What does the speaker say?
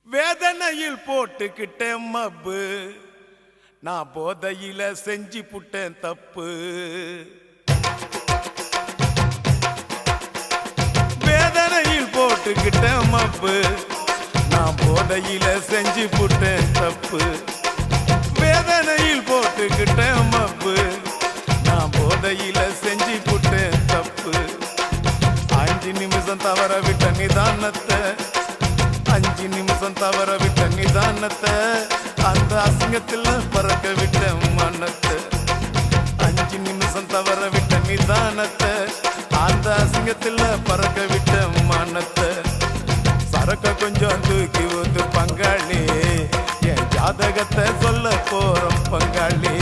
வேதனையில் போட்டுக்கிட்டேன் மப்பு, நான் போதையில செஞ்சு புட்டேன் தப்பு. வேதனையில் போட்டுக்கிட்டேன் மப்பு, நான் போதையில செஞ்சு புட்டேன் தப்பு. வேதனையில் போட்டுக்கிட்டேன் மப்பு, நான் போதையில செஞ்சு புட்டேன் தப்பு. 5 நிமிஷம் தவற விட்ட நிதானத்தை, 5 நிமிஷம் தவற விட்ட நிதானத்தை, அந்த அசிங்கத்தில் பறக்க விட்ட மனத்தை. 5 நிமிஷம் தவற விட்ட நிதானத்தை, அந்த அசிங்கத்தில் பறக்க விட்ட மனத்தை. சரக்க கொஞ்சம் தூக்கி வந்து பங்காளி, என் ஜாதகத்தை சொல்ல போறோம் பங்காளி.